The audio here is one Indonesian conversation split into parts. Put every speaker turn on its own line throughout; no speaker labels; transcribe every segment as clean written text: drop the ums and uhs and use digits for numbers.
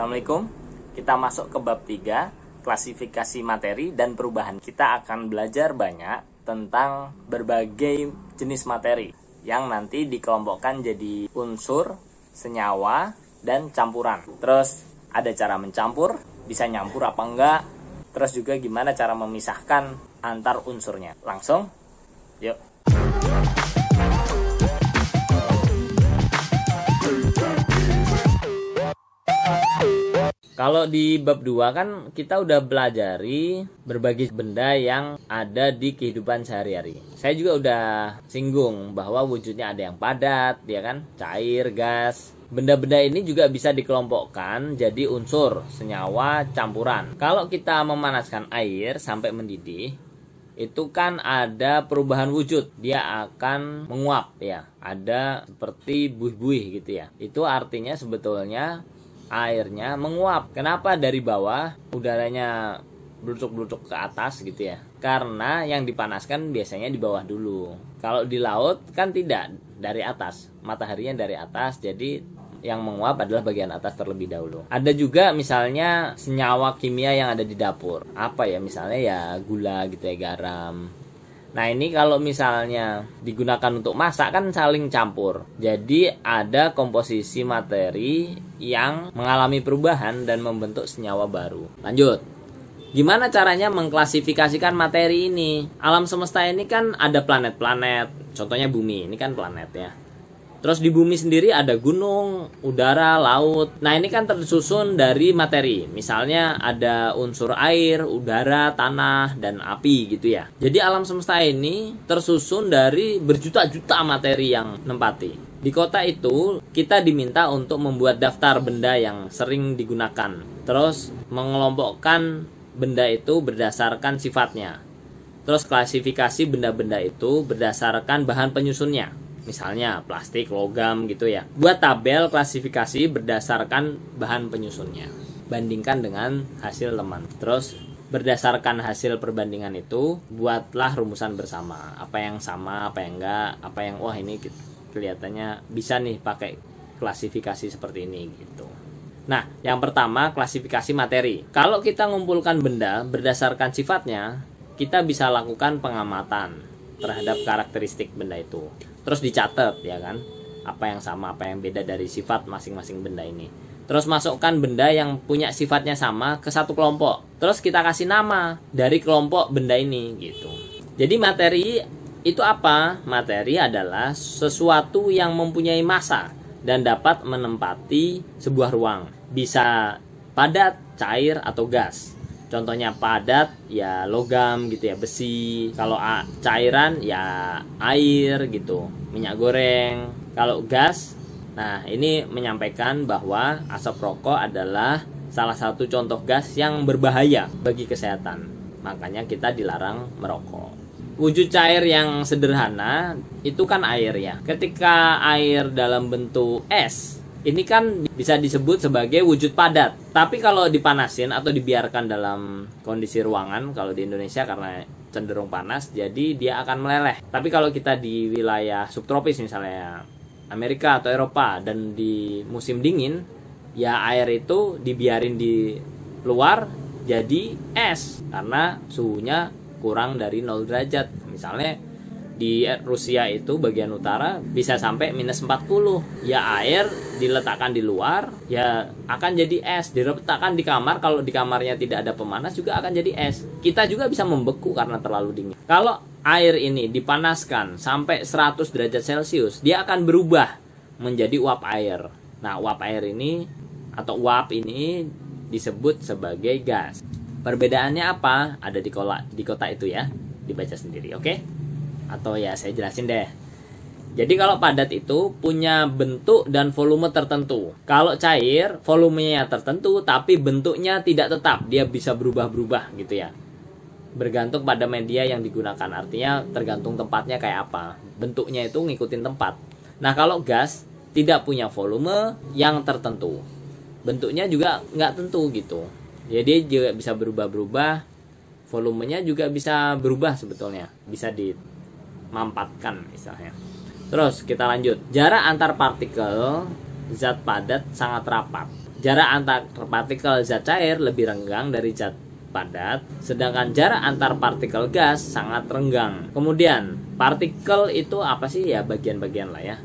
Assalamualaikum. Kita masuk ke bab 3, klasifikasi materi dan perubahan. Kita akan belajar banyak tentang berbagai jenis materi yang nanti dikelompokkan jadi unsur, senyawa, dan campuran. Terus ada cara mencampur, bisa nyampur apa enggak. Terus juga gimana cara memisahkan antar unsurnya. Langsung, yuk. Kalau di bab 2 kan kita udah belajari berbagai benda yang ada di kehidupan sehari-hari. Saya juga udah singgung bahwa wujudnya ada yang padat, ya kan, cair, gas. Benda-benda ini juga bisa dikelompokkan jadi unsur, senyawa, campuran. Kalau kita memanaskan air sampai mendidih, itu kan ada perubahan wujud. Dia akan menguap, ya. Ada seperti buih-buih gitu ya. Itu artinya sebetulnya airnya menguap. Kenapa dari bawah udaranya blucuk-blucuk ke atas gitu ya? Karena yang dipanaskan biasanya di bawah dulu. Kalau di laut kan tidak, dari atas. Mataharinya dari atas, jadi yang menguap adalah bagian atas terlebih dahulu. Ada juga misalnya senyawa kimia yang ada di dapur. Apa ya, misalnya ya gula gitu ya, garam. Nah ini kalau misalnya digunakan untuk masak kan saling campur. Jadi ada komposisi materi yang mengalami perubahan dan membentuk senyawa baru. Lanjut. Gimana caranya mengklasifikasikan materi ini? Alam semesta ini kan ada planet-planet. Contohnya bumi, ini kan planet ya. Terus di bumi sendiri ada gunung, udara, laut. Nah ini kan tersusun dari materi. Misalnya ada unsur air, udara, tanah, dan api gitu ya. Jadi alam semesta ini tersusun dari berjuta-juta materi yang nempati. Di kota itu kita diminta untuk membuat daftar benda yang sering digunakan. Terus mengelompokkan benda itu berdasarkan sifatnya. Terus klasifikasi benda-benda itu berdasarkan bahan penyusunnya. Misalnya plastik, logam gitu ya. Buat tabel klasifikasi berdasarkan bahan penyusunnya. Bandingkan dengan hasil teman. Terus berdasarkan hasil perbandingan itu, buatlah rumusan bersama. Apa yang sama, apa yang enggak, apa yang wah ini kelihatannya bisa nih pakai klasifikasi seperti ini gitu. Nah, yang pertama klasifikasi materi. Kalau kita ngumpulkan benda berdasarkan sifatnya, kita bisa lakukan pengamatan terhadap karakteristik benda itu. Terus dicatat ya kan, apa yang sama, apa yang beda dari sifat masing-masing benda ini. Terus masukkan benda yang punya sifatnya sama ke satu kelompok. Terus kita kasih nama dari kelompok benda ini gitu. Jadi materi itu apa? Materi adalah sesuatu yang mempunyai massa dan dapat menempati sebuah ruang. Bisa padat, cair, atau gas. Contohnya padat ya logam gitu ya, besi. Kalau cairan ya air gitu, minyak goreng. Kalau gas, nah ini menyampaikan bahwa asap rokok adalah salah satu contoh gas yang berbahaya bagi kesehatan. Makanya kita dilarang merokok. Wujud cair yang sederhana itu kan air ya. Ketika air dalam bentuk es, ini kan bisa disebut sebagai wujud padat. Tapi kalau dipanasin atau dibiarkan dalam kondisi ruangan, kalau di Indonesia karena cenderung panas, jadi dia akan meleleh. Tapi kalau kita di wilayah subtropis misalnya Amerika atau Eropa dan di musim dingin, ya air itu dibiarin di luar jadi es karena suhunya kurang dari 0 derajat. Misalnya di Rusia itu bagian utara bisa sampai minus 40. Ya air diletakkan di luar ya akan jadi es. Diletakkan di kamar, kalau di kamarnya tidak ada pemanas juga akan jadi es. Kita juga bisa membeku karena terlalu dingin. Kalau air ini dipanaskan sampai 100 derajat Celcius, dia akan berubah menjadi uap air. Nah uap air ini atau uap ini disebut sebagai gas. Perbedaannya apa? Ada di kota itu ya. Dibaca sendiri, oke? Atau ya saya jelasin deh. Jadi kalau padat itu punya bentuk dan volume tertentu. Kalau cair volumenya tertentu tapi bentuknya tidak tetap. Dia bisa berubah-berubah gitu ya. Bergantung pada media yang digunakan. Artinya tergantung tempatnya kayak apa. Bentuknya itu ngikutin tempat. Nah kalau gas tidak punya volume yang tertentu. Bentuknya juga nggak tentu gitu. Jadi juga bisa berubah-berubah. Volumenya juga bisa berubah sebetulnya. Bisa dimampatkan misalnya. Terus kita lanjut. Jarak antar partikel zat padat sangat rapat. Jarak antar partikel zat cair lebih renggang dari zat padat, sedangkan jarak antar partikel gas sangat renggang. Kemudian, partikel itu apa sih? Ya, bagian-bagian lah ya.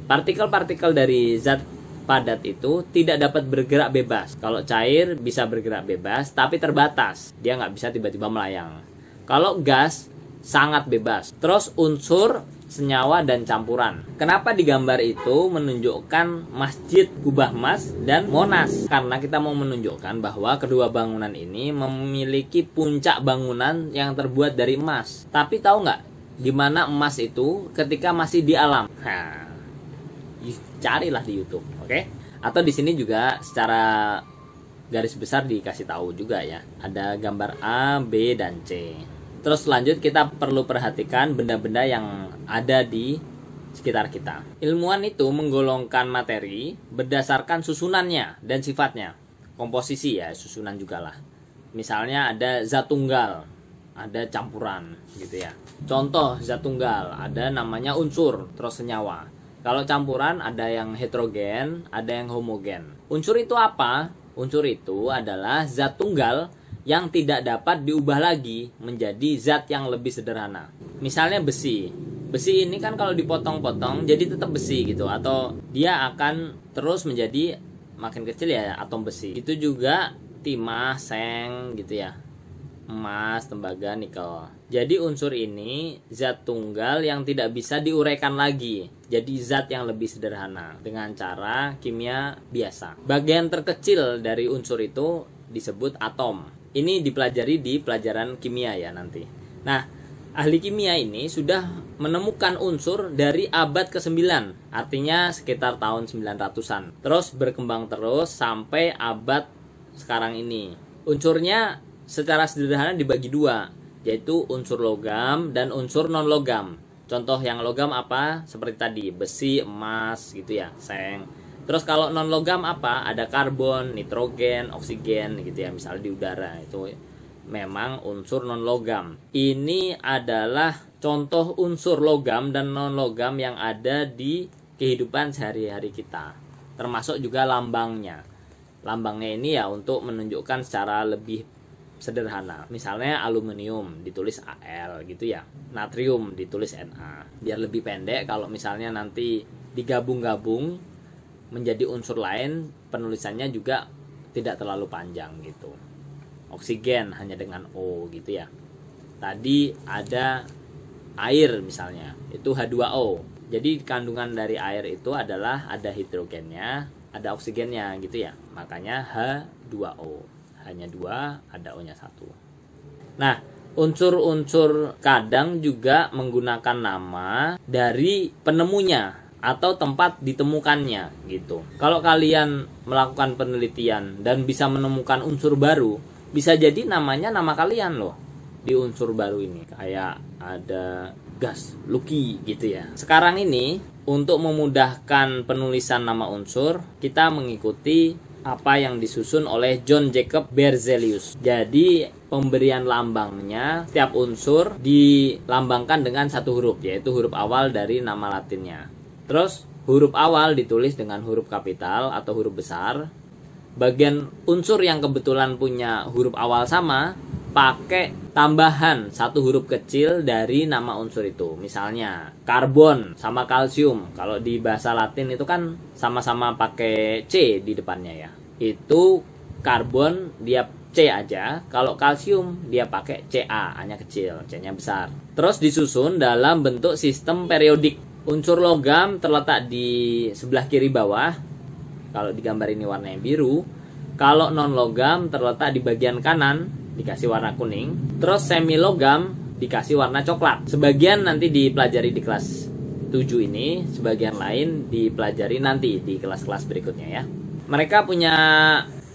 Partikel-partikel dari zat padat itu tidak dapat bergerak bebas. Kalau cair bisa bergerak bebas, tapi terbatas. Dia nggak bisa tiba-tiba melayang. Kalau gas, sangat bebas. Terus unsur, senyawa, dan campuran. Kenapa di gambar itu menunjukkan Masjid Kubah Mas dan Monas? Karena kita mau menunjukkan bahwa kedua bangunan ini memiliki puncak bangunan yang terbuat dari emas. Tapi tahu nggak di mana emas itu ketika masih di alam? Nah, carilah di YouTube, oke? Atau di sini juga secara garis besar dikasih tahu juga ya. Ada gambar A, B, dan C. Terus lanjut kita perlu perhatikan benda-benda yang ada di sekitar kita. Ilmuwan itu menggolongkan materi berdasarkan susunannya dan sifatnya. Komposisi ya, susunan juga lah. Misalnya ada zat tunggal, ada campuran gitu ya. Contoh zat tunggal, ada namanya unsur, terus senyawa. Kalau campuran ada yang heterogen, ada yang homogen. Unsur itu apa? Unsur itu adalah zat tunggal yang tidak dapat diubah lagi menjadi zat yang lebih sederhana. Misalnya besi. Besi ini kan kalau dipotong-potong jadi tetap besi gitu, atau dia akan terus menjadi makin kecil ya atom besi. Itu juga timah, seng gitu ya. Emas, tembaga, nikel. Jadi unsur ini zat tunggal yang tidak bisa diuraikan lagi. Jadi zat yang lebih sederhana dengan cara kimia biasa. Bagian terkecil dari unsur itu disebut atom. Ini dipelajari di pelajaran kimia ya nanti. Nah, ahli kimia ini sudah menemukan unsur dari abad ke-9. Artinya sekitar tahun 900-an. Terus berkembang terus sampai abad sekarang ini. Unsurnya secara sederhana dibagi dua, yaitu unsur logam dan unsur non-logam. Contoh yang logam apa? Seperti tadi, besi, emas gitu ya, seng. Terus kalau non-logam apa? Ada karbon, nitrogen, oksigen gitu ya, misalnya di udara. Itu memang unsur non-logam. Ini adalah contoh unsur logam dan non-logam yang ada di kehidupan sehari-hari kita. Termasuk juga lambangnya. Lambangnya ini ya untuk menunjukkan secara lebih sederhana. Misalnya aluminium ditulis Al gitu ya. Natrium ditulis Na. Biar lebih pendek kalau misalnya nanti digabung-gabung menjadi unsur lain, penulisannya juga tidak terlalu panjang gitu. Oksigen hanya dengan O gitu ya. Tadi ada air misalnya, itu H2O. Jadi kandungan dari air itu adalah ada hidrogennya, ada oksigennya gitu ya. Makanya H2O. Hanya 2, ada O-nya 1. Nah, unsur-unsur kadang juga menggunakan nama dari penemunya atau tempat ditemukannya gitu. Kalau kalian melakukan penelitian dan bisa menemukan unsur baru, bisa jadi namanya nama kalian loh di unsur baru ini. Kayak ada gas, Lucky gitu ya. Sekarang ini untuk memudahkan penulisan nama unsur, kita mengikuti apa yang disusun oleh John Jacob Berzelius. Jadi pemberian lambangnya setiap unsur dilambangkan dengan satu huruf, yaitu huruf awal dari nama latinnya. Terus huruf awal ditulis dengan huruf kapital atau huruf besar. Bagian unsur yang kebetulan punya huruf awal sama, pakai tambahan satu huruf kecil dari nama unsur itu. Misalnya karbon sama kalsium, kalau di bahasa Latin itu kan sama-sama pakai C di depannya ya. Itu karbon dia C aja, kalau kalsium dia pakai Ca, hanya kecil, C-nya besar. Terus disusun dalam bentuk sistem periodik. Unsur logam terletak di sebelah kiri bawah. Kalau di gambar ini warnanya biru. Kalau non logam terletak di bagian kanan, dikasih warna kuning. Terus semi logam dikasih warna coklat. Sebagian nanti dipelajari di kelas 7 ini, sebagian lain dipelajari nanti di kelas-kelas berikutnya ya. Mereka punya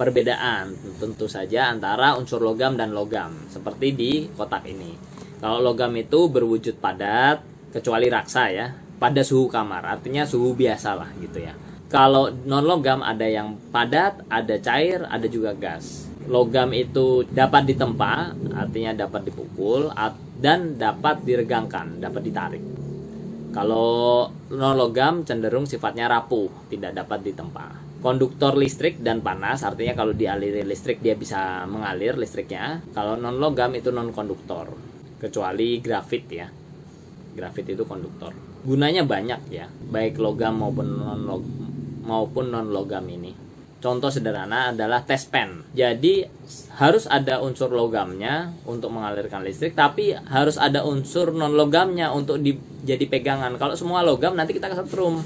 perbedaan tentu saja antara unsur logam dan logam, seperti di kotak ini. Kalau logam itu berwujud padat, kecuali raksa ya, pada suhu kamar, artinya suhu biasa lah gitu ya. Kalau non logam ada yang padat, ada cair, ada juga gas. Logam itu dapat ditempa, artinya dapat dipukul, dan dapat diregangkan, dapat ditarik. Kalau non logam cenderung sifatnya rapuh, tidak dapat ditempa. konduktor listrik dan panas, artinya kalau dialiri listrik dia bisa mengalir listriknya. Kalau non logam itu non konduktor, kecuali grafit ya. Grafit itu konduktor. Gunanya banyak ya, baik logam maupun non logam ini. Contoh sederhana adalah tes pen. Jadi harus ada unsur logamnya untuk mengalirkan listrik, tapi harus ada unsur non logamnya untuk jadi pegangan. Kalau semua logam nanti kita kesetrum.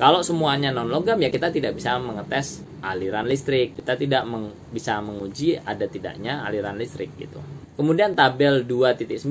Kalau semuanya non logam ya kita tidak bisa mengetes aliran listrik. Kita tidak bisa menguji ada tidaknya aliran listrik gitu. Kemudian tabel 2.9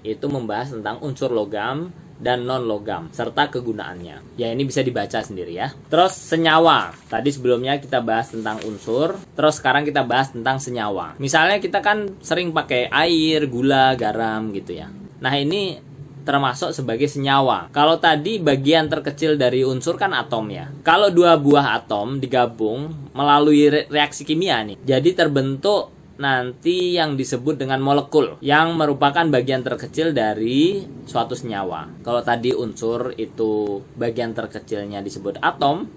itu membahas tentang unsur logam dan non logam serta kegunaannya. Ya ini bisa dibaca sendiri ya. Terus senyawa. Tadi sebelumnya kita bahas tentang unsur, terus sekarang kita bahas tentang senyawa. Misalnya kita kan sering pakai air, gula, garam gitu ya. Nah, ini termasuk sebagai senyawa. Kalau tadi bagian terkecil dari unsur kan atom ya. Kalau dua buah atom digabung melalui reaksi kimia nih, jadi terbentuk nanti yang disebut dengan molekul, yang merupakan bagian terkecil dari suatu senyawa. Kalau tadi unsur itu bagian terkecilnya disebut atom,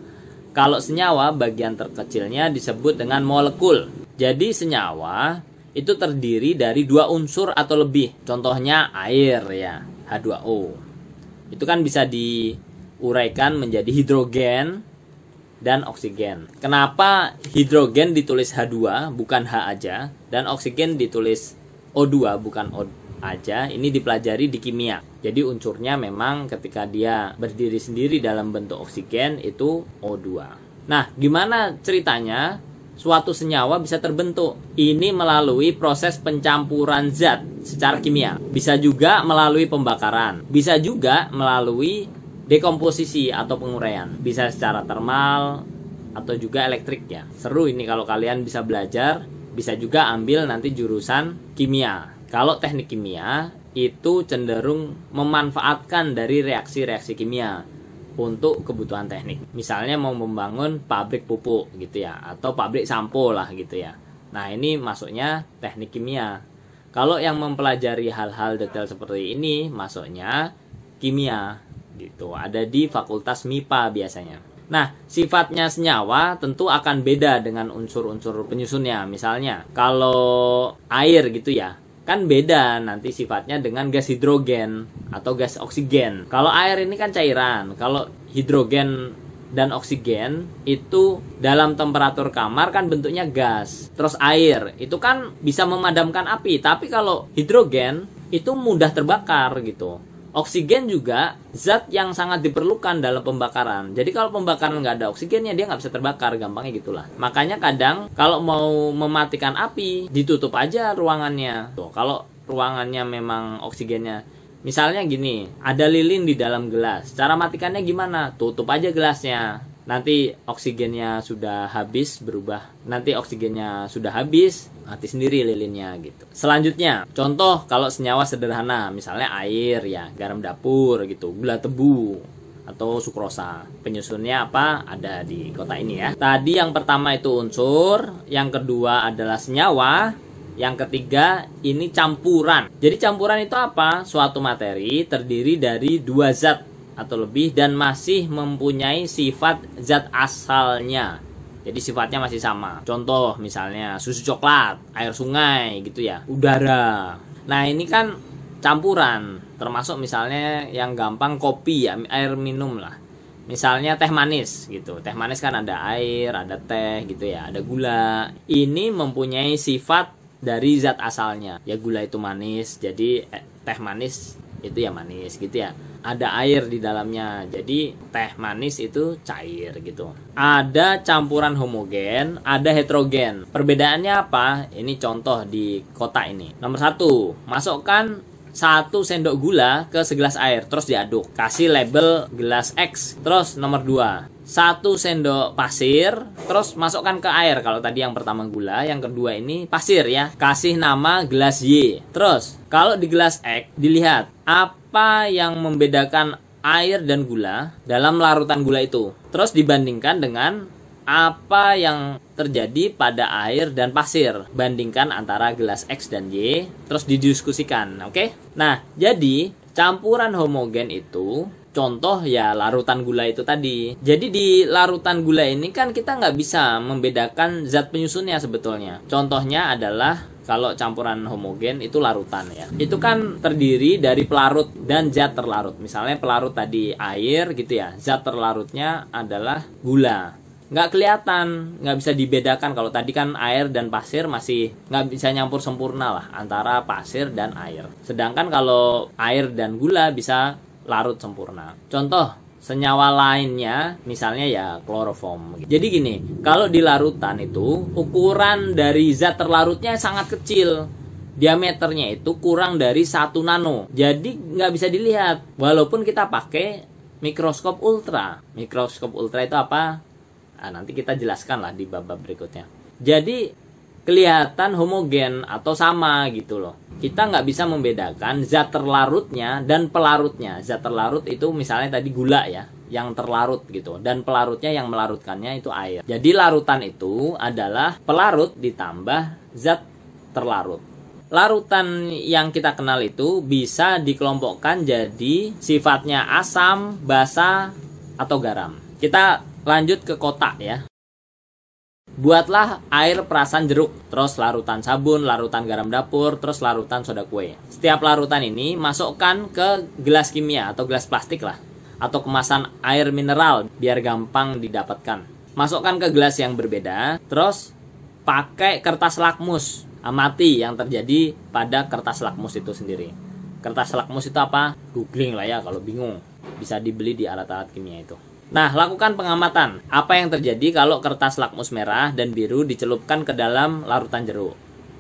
kalau senyawa bagian terkecilnya disebut dengan molekul. Jadi senyawa itu terdiri dari dua unsur atau lebih. Contohnya air ya, H2O. Itu kan bisa diuraikan menjadi hidrogen dan oksigen. Kenapa hidrogen ditulis H2 bukan H aja, dan oksigen ditulis O2 bukan O aja? Ini dipelajari di kimia. Jadi unsurnya memang ketika dia berdiri sendiri dalam bentuk oksigen itu O2. Nah, gimana ceritanya suatu senyawa bisa terbentuk? Ini melalui proses pencampuran zat secara kimia. Bisa juga melalui pembakaran. Bisa juga melalui dekomposisi atau penguraian. Bisa secara termal atau juga elektrik ya. Seru ini kalau kalian bisa belajar. Bisa juga ambil nanti jurusan kimia. Kalau teknik kimia itu cenderung memanfaatkan dari reaksi-reaksi kimia untuk kebutuhan teknik. Misalnya mau membangun pabrik pupuk gitu ya, atau pabrik sampo lah gitu ya. Nah, ini masuknya teknik kimia. Kalau yang mempelajari hal-hal detail seperti ini masuknya kimia gitu. Ada di Fakultas MIPA biasanya. Nah, sifatnya senyawa tentu akan beda dengan unsur-unsur penyusunnya. Misalnya, kalau air gitu ya, kan beda nanti sifatnya dengan gas hidrogen atau gas oksigen. Kalau air ini kan cairan. Kalau hidrogen dan oksigen itu dalam temperatur kamar kan bentuknya gas. Terus air itu kan bisa memadamkan api. Tapi kalau hidrogen itu mudah terbakar gitu. Oksigen juga zat yang sangat diperlukan dalam pembakaran. Jadi kalau pembakaran nggak ada oksigennya dia nggak bisa terbakar, gampangnya gitulah. Makanya kadang kalau mau mematikan api ditutup aja ruangannya. Tuh, kalau ruangannya memang oksigennya, misalnya gini, ada lilin di dalam gelas. Cara matikannya gimana? Tutup aja gelasnya. Nanti oksigennya sudah habis berubah. Nanti oksigennya sudah habis, mati sendiri lilinnya gitu. Selanjutnya, contoh kalau senyawa sederhana, misalnya air ya, garam dapur gitu, gula tebu atau sukrosa. Penyusunnya apa? Ada di kotak ini ya. Tadi yang pertama itu unsur, yang kedua adalah senyawa, yang ketiga ini campuran. Jadi campuran itu apa? Suatu materi terdiri dari dua zat atau lebih dan masih mempunyai sifat zat asalnya. Jadi sifatnya masih sama. Contoh misalnya susu coklat, air sungai gitu ya, udara. Nah, ini kan campuran. Termasuk misalnya yang gampang kopi ya, air minum lah. Misalnya teh manis gitu. Teh manis kan ada air, ada teh gitu ya, ada gula. Ini mempunyai sifat dari zat asalnya. Ya gula itu manis, jadi teh manis itu ya manis gitu ya. Ada air di dalamnya, jadi teh manis itu cair gitu. Ada campuran homogen, ada heterogen. Perbedaannya apa? Ini contoh di kotak ini. Nomor 1, masukkan 1 sendok gula ke segelas air, terus diaduk. Kasih label gelas X. Terus nomor 2, 1 sendok pasir, terus masukkan ke air. Kalau tadi yang pertama gula, yang kedua ini pasir ya. Kasih nama gelas Y. Terus kalau di gelas X dilihat apa yang membedakan air dan gula dalam larutan gula itu. Terus dibandingkan dengan apa yang terjadi pada air dan pasir. Bandingkan antara gelas X dan Y, terus didiskusikan, oke? Nah, jadi campuran homogen itu Contoh ya larutan gula itu tadi. Jadi di larutan gula ini kan kita nggak bisa membedakan zat penyusunnya sebetulnya. Contohnya adalah kalau campuran homogen itu larutan ya. Itu kan terdiri dari pelarut dan zat terlarut. Misalnya pelarut tadi air gitu ya. Zat terlarutnya adalah gula. Nggak kelihatan, nggak bisa dibedakan. Kalau tadi kan air dan pasir masih nggak bisa nyampur sempurna lah antara pasir dan air. Sedangkan kalau air dan gula bisa larut sempurna. Contoh senyawa lainnya misalnya ya kloroform. Jadi gini, kalau di larutan itu ukuran dari zat terlarutnya sangat kecil. Diameternya itu kurang dari 1 nano. Jadi nggak bisa dilihat walaupun kita pakai mikroskop ultra. Mikroskop ultra itu apa? Nah, nanti kita jelaskan lah di bab-bab berikutnya. Jadi kelihatan homogen atau sama gitu loh. Kita nggak bisa membedakan zat terlarutnya dan pelarutnya. Zat terlarut itu misalnya tadi gula ya, yang terlarut gitu. Dan pelarutnya yang melarutkannya itu air. Jadi larutan itu adalah pelarut ditambah zat terlarut. Larutan yang kita kenal itu bisa dikelompokkan jadi sifatnya asam, basa, atau garam. Kita lanjut ke kotak ya. Buatlah air perasan jeruk, terus larutan sabun, larutan garam dapur, terus larutan soda kue. Setiap larutan ini masukkan ke gelas kimia atau gelas plastik lah, atau kemasan air mineral biar gampang didapatkan. Masukkan ke gelas yang berbeda, terus pakai kertas lakmus. Amati yang terjadi pada kertas lakmus itu sendiri. Kertas lakmus itu apa? Googling lah ya kalau bingung. Bisa dibeli di alat-alat kimia itu. Nah, lakukan pengamatan. Apa yang terjadi kalau kertas lakmus merah dan biru dicelupkan ke dalam larutan jeruk?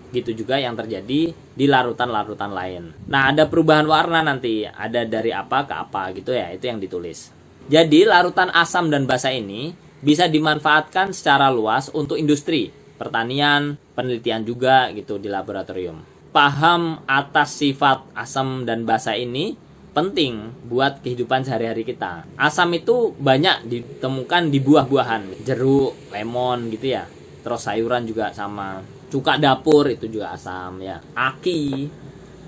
Gitu juga yang terjadi di larutan-larutan lain. Nah, ada perubahan warna nanti. Ada dari apa ke apa gitu ya. Itu yang ditulis. Jadi, larutan asam dan basa ini bisa dimanfaatkan secara luas untuk industri, pertanian, penelitian juga gitu di laboratorium. Paham atas sifat asam dan basa ini penting buat kehidupan sehari-hari kita. Asam itu banyak ditemukan di buah-buahan, jeruk, lemon gitu ya. Terus sayuran juga sama. Cuka dapur itu juga asam ya. Aki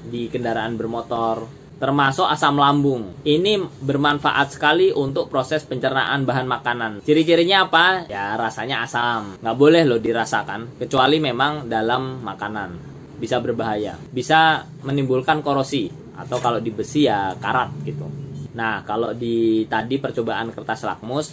di kendaraan bermotor, termasuk asam lambung. Ini bermanfaat sekali untuk proses pencernaan bahan makanan. Ciri-cirinya apa? Ya rasanya asam. Nggak boleh loh dirasakan, kecuali memang dalam makanan. Bisa berbahaya. Bisa menimbulkan korosi. Atau kalau di besi ya karat gitu. Nah, kalau di tadi percobaan kertas lakmus,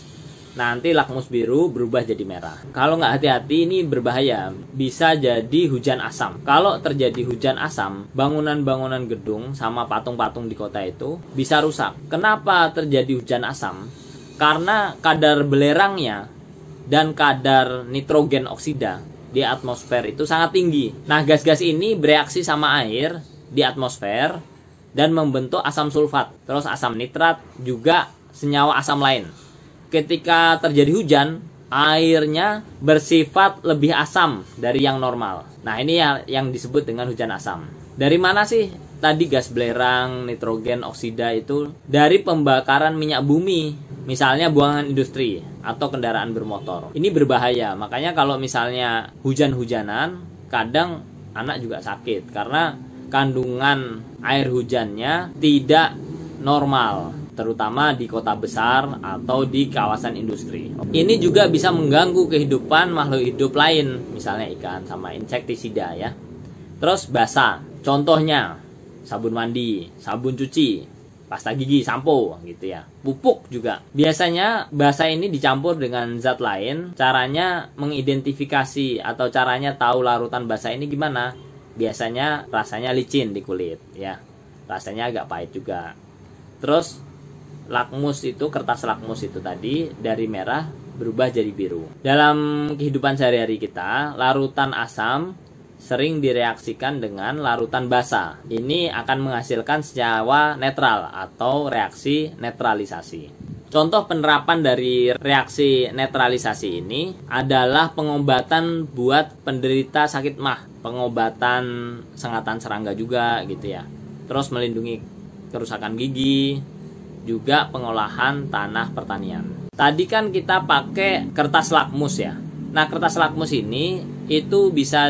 nanti lakmus biru berubah jadi merah. Kalau nggak hati-hati ini berbahaya, bisa jadi hujan asam. Kalau terjadi hujan asam, bangunan-bangunan gedung sama patung-patung di kota itu bisa rusak. Kenapa terjadi hujan asam? Karena kadar belerangnya dan kadar nitrogen oksida di atmosfer itu sangat tinggi. Nah, gas-gas ini bereaksi sama air di atmosfer dan membentuk asam sulfat, terus asam nitrat, juga senyawa asam lain. Ketika terjadi hujan, airnya bersifat lebih asam dari yang normal. Nah, ini yang disebut dengan hujan asam. Dari mana sih tadi gas belerang, nitrogen oksida itu? Dari pembakaran minyak bumi, misalnya buangan industri atau kendaraan bermotor. Ini berbahaya, makanya kalau misalnya hujan-hujanan, kadang anak juga sakit karena kandungan air hujannya tidak normal, terutama di kota besar atau di kawasan industri. Ini juga bisa mengganggu kehidupan makhluk hidup lain, misalnya ikan sama insektisida ya. Terus basa, contohnya sabun mandi, sabun cuci, pasta gigi, sampo gitu ya. Pupuk juga. Biasanya basa ini dicampur dengan zat lain. Caranya mengidentifikasi atau caranya tahu larutan basa ini gimana? Biasanya rasanya licin di kulit ya, rasanya agak pahit juga. Terus lakmus itu, kertas lakmus itu tadi dari merah berubah jadi biru. Dalam kehidupan sehari-hari kita, larutan asam sering direaksikan dengan larutan basa. Ini akan menghasilkan senyawa netral atau reaksi netralisasi. Contoh penerapan dari reaksi netralisasi ini adalah pengobatan buat penderita sakit MAH, pengobatan sengatan serangga juga gitu ya. Terus melindungi kerusakan gigi, juga pengolahan tanah pertanian. Tadi kan kita pakai kertas lakmus ya. Nah, kertas lakmus ini itu bisa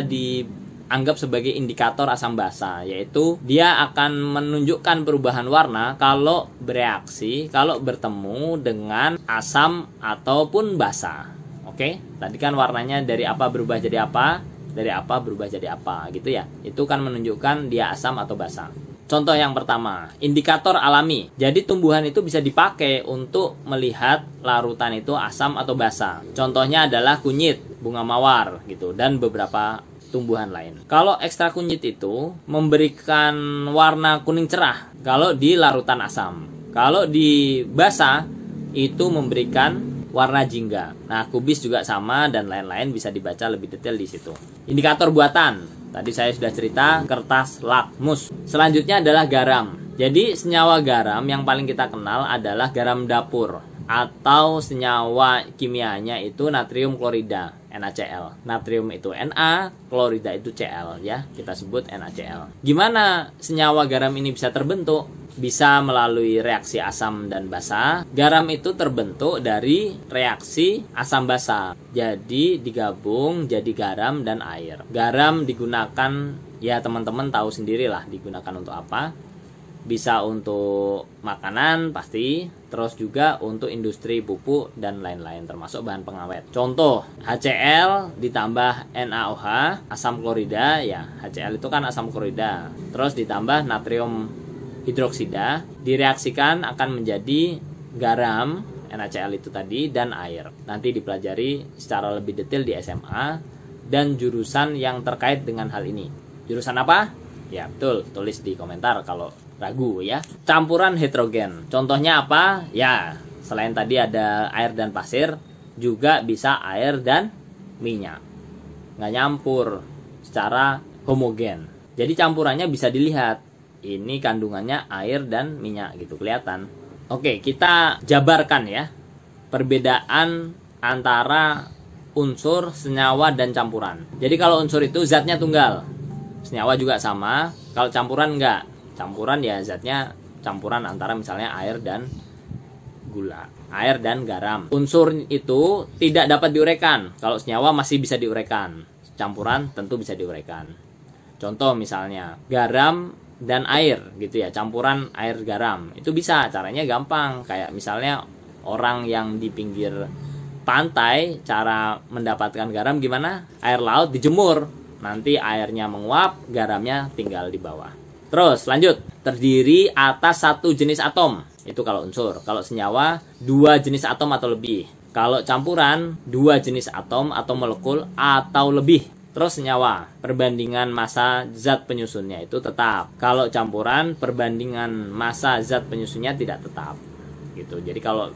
anggap sebagai indikator asam basa, yaitu dia akan menunjukkan perubahan warna kalau bereaksi, kalau bertemu dengan asam ataupun basa. Oke, tadi kan warnanya dari apa berubah jadi apa, dari apa berubah jadi apa gitu ya. Itu kan menunjukkan dia asam atau basa. Contoh yang pertama, indikator alami. Jadi tumbuhan itu bisa dipakai untuk melihat larutan itu asam atau basa. Contohnya adalah kunyit, bunga mawar gitu, dan beberapa tumbuhan lain. Kalau ekstrak kunyit itu memberikan warna kuning cerah kalau di larutan asam. Kalau di basa itu memberikan warna jingga. Nah, kubis juga sama dan lain-lain, bisa dibaca lebih detail di situ. Indikator buatan. Tadi saya sudah cerita kertas lakmus. Selanjutnya adalah garam. Jadi senyawa garam yang paling kita kenal adalah garam dapur atau senyawa kimianya itu natrium klorida, NaCl. Natrium itu Na, klorida itu Cl ya. Kita sebut NaCl. Gimana senyawa garam ini bisa terbentuk? Bisa melalui reaksi asam dan basa. Garam itu terbentuk dari reaksi asam basa. Jadi digabung jadi garam dan air. Garam digunakan, ya teman-teman tahu sendirilah digunakan untuk apa. Bisa untuk makanan pasti, terus juga untuk industri pupuk dan lain-lain termasuk bahan pengawet. Contoh, HCl ditambah NaOH, asam klorida ya. HCl itu kan asam klorida. Terus ditambah natrium hidroksida, direaksikan akan menjadi garam, NaCl itu tadi, dan air. Nanti dipelajari secara lebih detail di SMA dan jurusan yang terkait dengan hal ini. Jurusan apa? Ya betul, tulis di komentar kalau ragu ya. Campuran heterogen, contohnya apa? Ya, selain tadi ada air dan pasir, juga bisa air dan minyak. Nggak nyampur secara homogen. Jadi campurannya bisa dilihat. Ini kandungannya air dan minyak gitu, kelihatan. Oke, kita jabarkan ya perbedaan antara unsur, senyawa, dan campuran. Jadi kalau unsur itu zatnya tunggal, senyawa juga sama. Kalau campuran enggak. Campuran ya zatnya campuran antara misalnya air dan gula, air dan garam. Unsur itu tidak dapat diuraikan. Kalau senyawa masih bisa diuraikan. Campuran tentu bisa diuraikan. Contoh misalnya garam dan air gitu ya, campuran air garam itu bisa, caranya gampang. Kayak misalnya orang yang di pinggir pantai, cara mendapatkan garam gimana? Air laut dijemur, nanti airnya menguap, garamnya tinggal di bawah. Terus lanjut, terdiri atas satu jenis atom, itu kalau unsur. Kalau senyawa 2 jenis atom atau lebih. Kalau campuran 2 jenis atom atau molekul atau lebih. Terus senyawa, perbandingan massa zat penyusunnya itu tetap. Kalau campuran, perbandingan massa zat penyusunnya tidak tetap. Gitu. Jadi kalau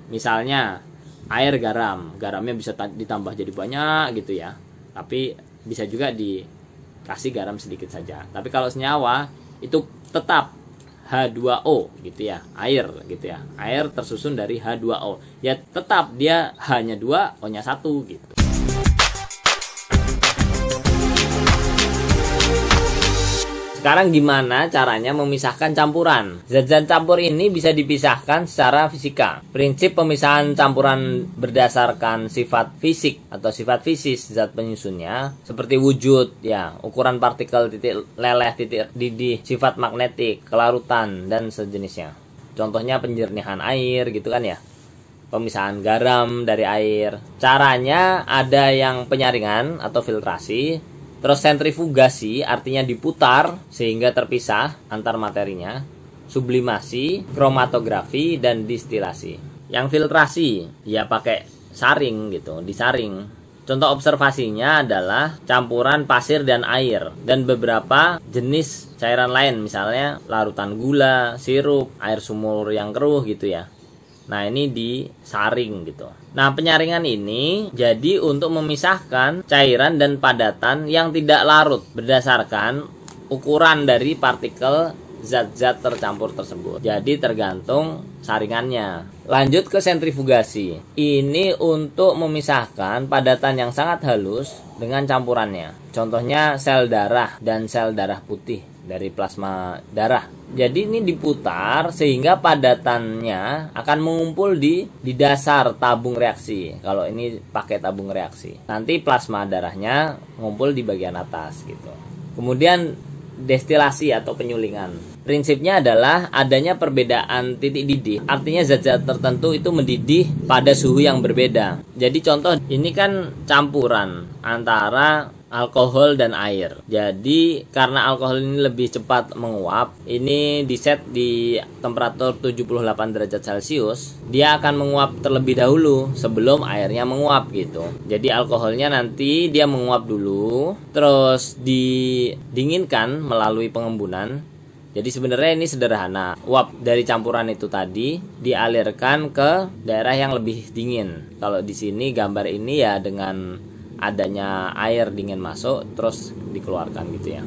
misalnya air garam, garamnya bisa ditambah jadi banyak gitu ya. Tapi bisa juga dikasih garam sedikit saja. Tapi kalau senyawa itu tetap H2O gitu ya, air gitu ya. Air tersusun dari H2O. Ya tetap dia hanya 2, O-nya 1 gitu. Sekarang gimana caranya memisahkan campuran? Zat-zat campur ini bisa dipisahkan secara fisika. Prinsip pemisahan campuran berdasarkan sifat fisik atau sifat fisis zat penyusunnya, seperti wujud, ya, ukuran partikel, titik leleh, titik didih, sifat magnetik, kelarutan, dan sejenisnya. Contohnya penjernihan air gitu kan ya. Pemisahan garam dari air. Caranya ada yang penyaringan atau filtrasi. Terus sentrifugasi, artinya diputar sehingga terpisah antar materinya. Sublimasi, kromatografi, dan distilasi. Yang filtrasi, ya pakai saring gitu, disaring. Contoh observasinya adalah campuran pasir dan air, dan beberapa jenis cairan lain, misalnya larutan gula, sirup, air sumur yang keruh gitu ya. Nah ini disaring gitu. Nah penyaringan ini jadi untuk memisahkan cairan dan padatan yang tidak larut berdasarkan ukuran dari partikel zat-zat tercampur tersebut. Jadi tergantung saringannya. Lanjut ke sentrifugasi. Ini untuk memisahkan padatan yang sangat halus dengan campurannya. Contohnya sel darah dan sel darah putih dari plasma darah. Jadi ini diputar sehingga padatannya akan mengumpul di dasar tabung reaksi. Kalau ini pakai tabung reaksi, nanti plasma darahnya ngumpul di bagian atas gitu. Kemudian destilasi atau penyulingan. Prinsipnya adalah adanya perbedaan titik didih. Artinya zat-zat tertentu itu mendidih pada suhu yang berbeda. Jadi contoh ini kan campuran antara alkohol dan air. Jadi karena alkohol ini lebih cepat menguap, ini diset di temperatur 78 derajat Celcius, dia akan menguap terlebih dahulu sebelum airnya menguap gitu. Jadi alkoholnya nanti dia menguap dulu, terus didinginkan melalui pengembunan. Jadi sebenarnya ini sederhana. Uap dari campuran itu tadi dialirkan ke daerah yang lebih dingin. Kalau di sini gambar ini ya dengan adanya air dingin masuk terus dikeluarkan gitu ya.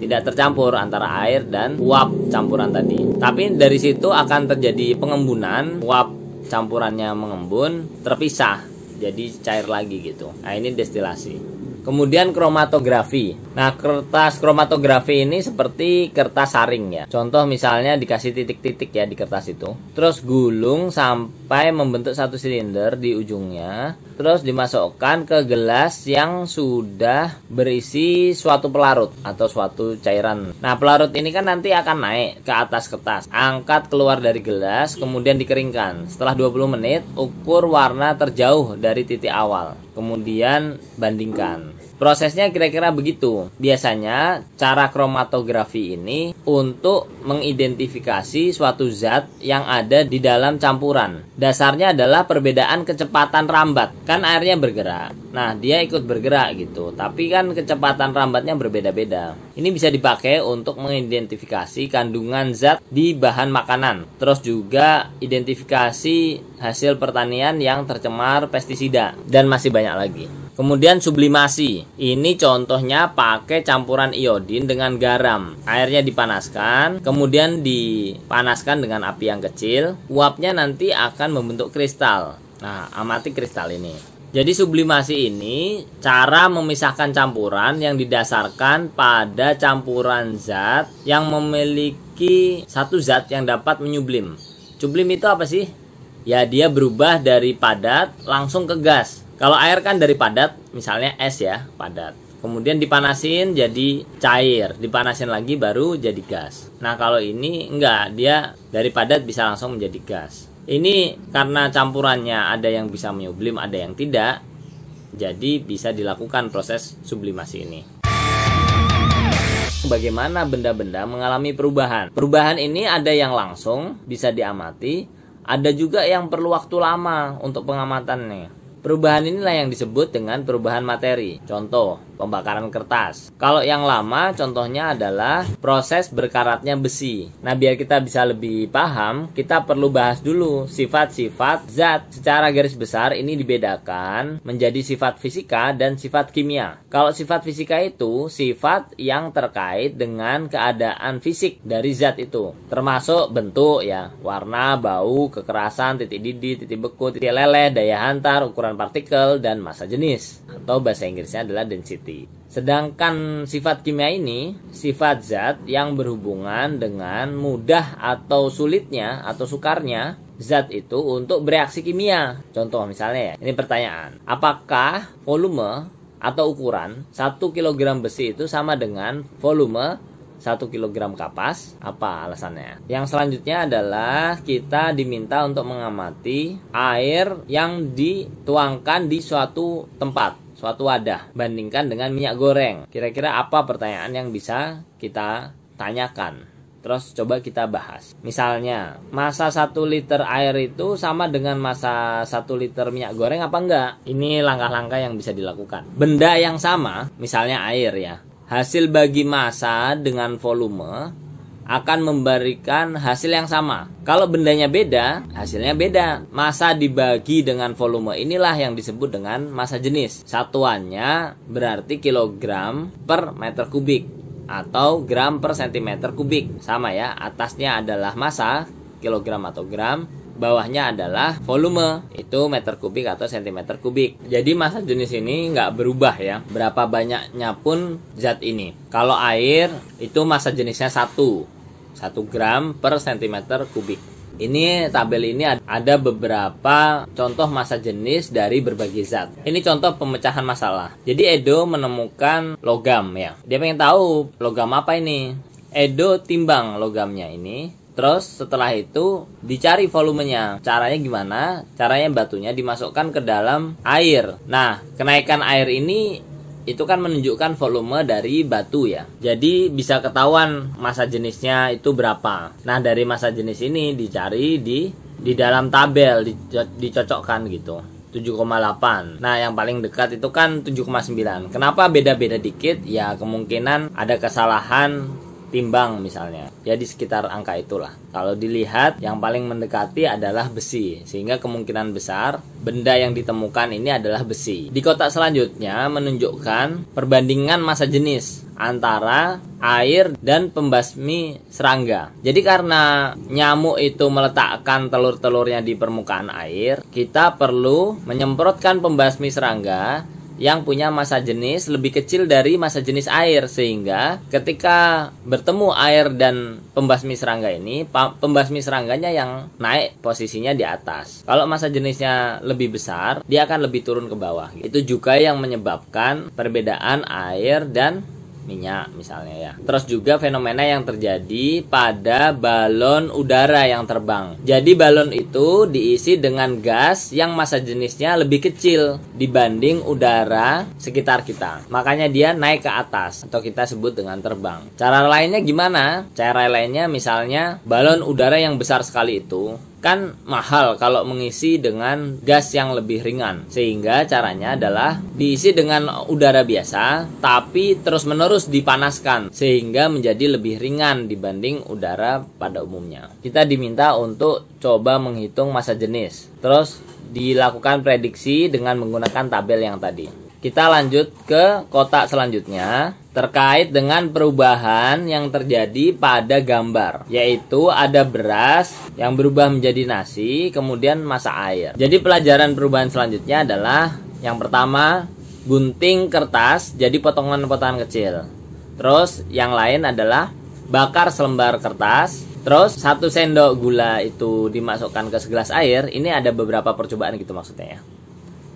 Tidak tercampur antara air dan uap campuran tadi. Tapi dari situ akan terjadi pengembunan, uap campurannya mengembun, terpisah jadi cair lagi gitu. Nah, ini destilasi. Kemudian kromatografi. Nah, kertas kromatografi ini seperti kertas saring ya. Contoh misalnya dikasih titik-titik ya di kertas itu. Terus gulung sampai membentuk satu silinder di ujungnya. Terus dimasukkan ke gelas yang sudah berisi suatu pelarut atau suatu cairan. Nah, pelarut ini kan nanti akan naik ke atas kertas. Angkat keluar dari gelas, kemudian dikeringkan. Setelah 20 menit, ukur warna terjauh dari titik awal. Kemudian bandingkan. Prosesnya kira-kira begitu. Biasanya cara kromatografi ini untuk mengidentifikasi suatu zat yang ada di dalam campuran. Dasarnya adalah perbedaan kecepatan rambat. Kan airnya bergerak. Nah, dia ikut bergerak gitu. Tapi kan kecepatan rambatnya berbeda-beda. Ini bisa dipakai untuk mengidentifikasi kandungan zat di bahan makanan. Terus juga identifikasi hasil pertanian yang tercemar pestisida. Dan masih banyak lagi. Kemudian sublimasi. Ini contohnya pakai campuran iodin dengan garam. Airnya dipanaskan, kemudian dipanaskan dengan api yang kecil. Uapnya nanti akan membentuk kristal. Nah, amati kristal ini. Jadi sublimasi ini cara memisahkan campuran yang didasarkan pada campuran zat yang memiliki satu zat yang dapat menyublim. Sublim itu apa sih? Ya, dia berubah dari padat langsung ke gas. Kalau air kan dari padat, misalnya es ya, padat. Kemudian dipanasin jadi cair, dipanasin lagi baru jadi gas. Nah, kalau ini enggak, dia dari padat bisa langsung menjadi gas. Ini karena campurannya ada yang bisa menyublim, ada yang tidak. Jadi bisa dilakukan proses sublimasi ini. Bagaimana benda-benda mengalami perubahan? Perubahan ini ada yang langsung bisa diamati, ada juga yang perlu waktu lama untuk pengamatannya. Perubahan inilah yang disebut dengan perubahan materi. Contoh, pembakaran kertas. Kalau yang lama contohnya adalah proses berkaratnya besi. Nah, biar kita bisa lebih paham, kita perlu bahas dulu sifat-sifat zat. Secara garis besar ini dibedakan menjadi sifat fisika dan sifat kimia. Kalau sifat fisika itu sifat yang terkait dengan keadaan fisik dari zat itu. Termasuk bentuk ya, warna, bau, kekerasan, titik didih, titik beku, titik leleh, daya hantar, ukuran partikel, dan massa jenis, atau bahasa Inggrisnya adalah density. Sedangkan sifat kimia ini sifat zat yang berhubungan dengan mudah atau sulitnya atau sukarnya zat itu untuk bereaksi kimia. Contoh misalnya ya, ini pertanyaan, apakah volume atau ukuran 1 kg besi itu sama dengan volume 1 kg kapas? Apa alasannya? Yang selanjutnya adalah kita diminta untuk mengamati air yang dituangkan di suatu tempat, suatu wadah, bandingkan dengan minyak goreng. Kira-kira apa pertanyaan yang bisa kita tanyakan? Terus coba kita bahas. Misalnya, massa 1 liter air itu sama dengan massa 1 liter minyak goreng apa enggak? Ini langkah-langkah yang bisa dilakukan. Benda yang sama, misalnya air ya, hasil bagi massa dengan volume akan memberikan hasil yang sama. Kalau bendanya beda, hasilnya beda. Massa dibagi dengan volume inilah yang disebut dengan massa jenis. Satuannya berarti kilogram per meter kubik atau gram per sentimeter kubik. Sama ya, atasnya adalah massa, kilogram atau gram. Bawahnya adalah volume, itu meter kubik atau sentimeter kubik. Jadi massa jenis ini nggak berubah ya, berapa banyaknya pun zat ini. Kalau air itu massa jenisnya 1 gram per sentimeter kubik. Ini tabel ini ada beberapa contoh massa jenis dari berbagai zat. Ini contoh pemecahan masalah. Jadi Edo menemukan logam ya. Dia pengen tahu logam apa ini. Edo timbang logamnya ini. Terus setelah itu dicari volumenya. Caranya gimana? Caranya batunya dimasukkan ke dalam air. Nah, kenaikan air ini itu kan menunjukkan volume dari batu ya. Jadi bisa ketahuan massa jenisnya itu berapa. Nah, dari massa jenis ini dicari di dalam tabel, dicocokkan gitu. 7,8. Nah, yang paling dekat itu kan 7,9. Kenapa beda-beda dikit? Ya, kemungkinan ada kesalahan timbang misalnya. Ya di sekitar angka itulah. Kalau dilihat yang paling mendekati adalah besi, sehingga kemungkinan besar benda yang ditemukan ini adalah besi. Di kotak selanjutnya menunjukkan perbandingan massa jenis antara air dan pembasmi serangga. Jadi karena nyamuk itu meletakkan telur-telurnya di permukaan air, kita perlu menyemprotkan pembasmi serangga yang punya massa jenis lebih kecil dari massa jenis air, sehingga ketika bertemu air dan pembasmi serangga ini, pembasmi serangganya yang naik posisinya di atas. Kalau massa jenisnya lebih besar, dia akan lebih turun ke bawah. Itu juga yang menyebabkan perbedaan air dan minyak misalnya ya. Terus juga fenomena yang terjadi pada balon udara yang terbang. Jadi balon itu diisi dengan gas yang massa jenisnya lebih kecil dibanding udara sekitar kita. Makanya dia naik ke atas atau kita sebut dengan terbang. Cara lainnya gimana? Cara lainnya misalnya balon udara yang besar sekali itu kan mahal kalau mengisi dengan gas yang lebih ringan. Sehingga caranya adalah diisi dengan udara biasa, tapi terus-menerus dipanaskan sehingga menjadi lebih ringan dibanding udara pada umumnya. Kita diminta untuk coba menghitung massa jenis. Terus dilakukan prediksi dengan menggunakan tabel yang tadi. Kita lanjut ke kotak selanjutnya terkait dengan perubahan yang terjadi pada gambar, yaitu ada beras yang berubah menjadi nasi, kemudian massa air. Jadi pelajaran perubahan selanjutnya adalah yang pertama, gunting kertas jadi potongan-potongan kecil. Terus yang lain adalah bakar selembar kertas. Terus 1 sendok gula itu dimasukkan ke segelas air. Ini ada beberapa percobaan gitu maksudnya ya.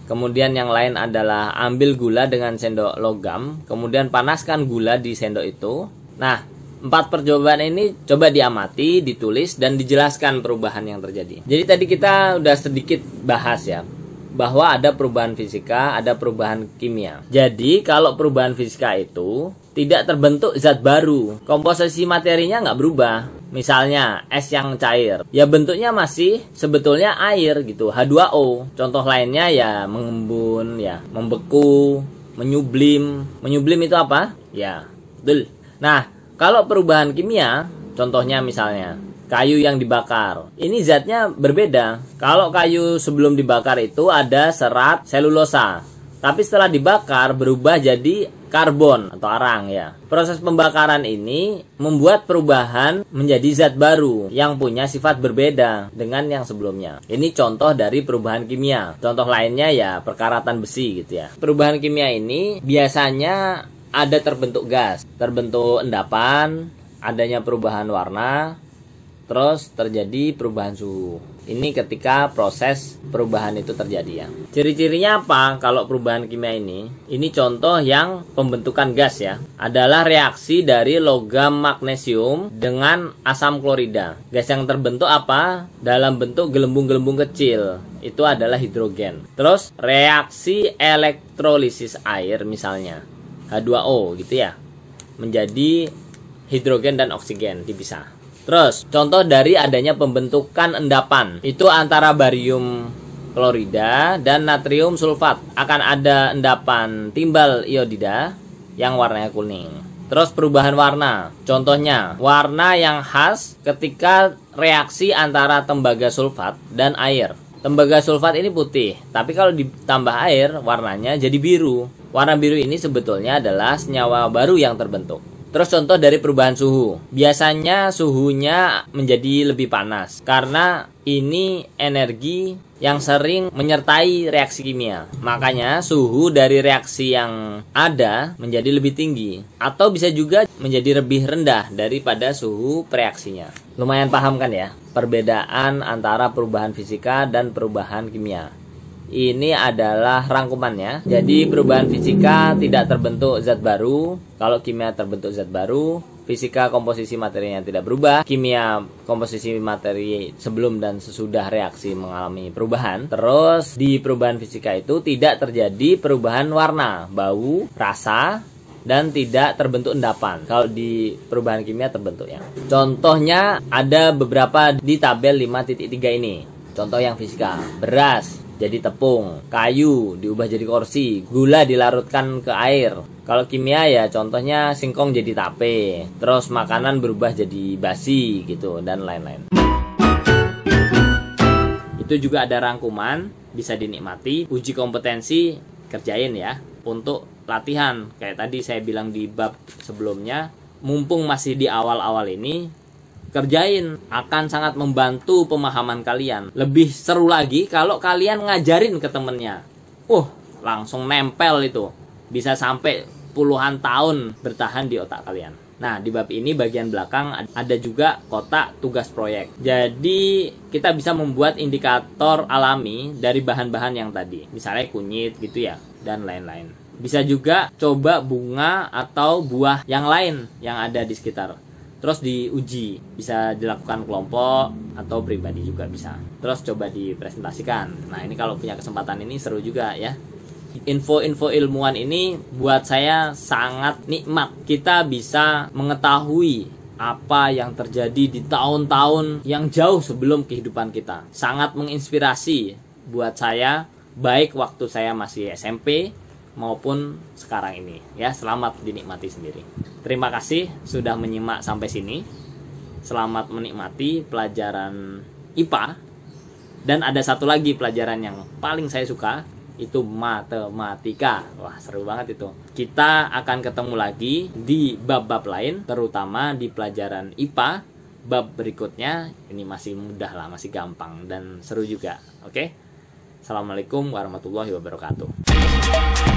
Kemudian yang lain adalah ambil gula dengan sendok logam, kemudian panaskan gula di sendok itu. Nah, 4 percobaan ini coba diamati, ditulis, dan dijelaskan perubahan yang terjadi. Jadi tadi kita udah sedikit bahas ya, bahwa ada perubahan fisika, ada perubahan kimia. Jadi kalau perubahan fisika itu tidak terbentuk zat baru, komposisi materinya nggak berubah. Misalnya es yang cair, ya bentuknya masih sebetulnya air gitu, H2O. Contoh lainnya ya mengembun, ya membeku, menyublim. Menyublim itu apa? Ya, betul. Nah, kalau perubahan kimia, contohnya misalnya kayu yang dibakar. Ini zatnya berbeda. Kalau kayu sebelum dibakar itu ada serat selulosa, tapi setelah dibakar berubah jadi karbon atau arang ya. Proses pembakaran ini membuat perubahan menjadi zat baru yang punya sifat berbeda dengan yang sebelumnya. Ini contoh dari perubahan kimia. Contoh lainnya ya perkaratan besi gitu ya. Perubahan kimia ini biasanya ada terbentuk gas, terbentuk endapan, adanya perubahan warna, terus terjadi perubahan suhu. Ini ketika proses perubahan itu terjadi ya. Ciri-cirinya apa kalau perubahan kimia ini? Ini contoh yang pembentukan gas ya. Adalah reaksi dari logam magnesium dengan asam klorida. Gas yang terbentuk apa? Dalam bentuk gelembung-gelembung kecil. Itu adalah hidrogen. Terus reaksi elektrolisis air misalnya H2O gitu ya, menjadi hidrogen dan oksigen dipisah. Terus, contoh dari adanya pembentukan endapan, itu antara barium klorida dan natrium sulfat. Akan ada endapan timbal iodida yang warnanya kuning. Terus perubahan warna, contohnya warna yang khas ketika reaksi antara tembaga sulfat dan air. Tembaga sulfat ini putih, tapi kalau ditambah air warnanya jadi biru. Warna biru ini sebetulnya adalah senyawa baru yang terbentuk. Terus contoh dari perubahan suhu. Biasanya suhunya menjadi lebih panas karena ini energi yang sering menyertai reaksi kimia. Makanya suhu dari reaksi yang ada menjadi lebih tinggi, atau bisa juga menjadi lebih rendah daripada suhu reaksinya. Lumayan paham kan ya perbedaan antara perubahan fisika dan perubahan kimia. Ini adalah rangkumannya. Jadi perubahan fisika tidak terbentuk zat baru, kalau kimia terbentuk zat baru. Fisika komposisi materinya tidak berubah, kimia komposisi materi sebelum dan sesudah reaksi mengalami perubahan. Terus di perubahan fisika itu tidak terjadi perubahan warna, bau, rasa, dan tidak terbentuk endapan. Kalau di perubahan kimia terbentuk ya. Contohnya ada beberapa di tabel 5.3 ini. Contoh yang fisika, beras jadi tepung, kayu diubah jadi kursi, gula dilarutkan ke air. Kalau kimia ya contohnya singkong jadi tape, terus makanan berubah jadi basi gitu, dan lain-lain. Itu juga ada rangkuman, bisa dinikmati. Uji kompetensi kerjain ya, untuk latihan. Kayak tadi saya bilang di bab sebelumnya, mumpung masih di awal-awal ini, kerjain, akan sangat membantu pemahaman kalian. Lebih seru lagi kalau kalian ngajarin ke temennya. Langsung nempel itu. Bisa sampai puluhan tahun bertahan di otak kalian. Nah, di bab ini bagian belakang ada juga kotak tugas proyek. Jadi, kita bisa membuat indikator alami dari bahan-bahan yang tadi. Misalnya kunyit gitu ya, dan lain-lain. Bisa juga coba bunga atau buah yang lain yang ada di sekitar. Terus diuji, bisa dilakukan kelompok atau pribadi juga bisa. Terus coba dipresentasikan. Nah, ini kalau punya kesempatan ini seru juga ya. Info-info ilmuwan ini buat saya sangat nikmat. Kita bisa mengetahui apa yang terjadi di tahun-tahun yang jauh sebelum kehidupan kita. Sangat menginspirasi buat saya, baik waktu saya masih SMP maupun sekarang ini ya. Selamat dinikmati sendiri. Terima kasih sudah menyimak sampai sini. Selamat menikmati pelajaran IPA. Dan ada satu lagi pelajaran yang paling saya suka, itu matematika. Wah, seru banget itu. Kita akan ketemu lagi di bab-bab lain, terutama di pelajaran IPA. Bab berikutnya ini masih mudah lah, masih gampang dan seru juga. Oke? Assalamualaikum warahmatullahi wabarakatuh.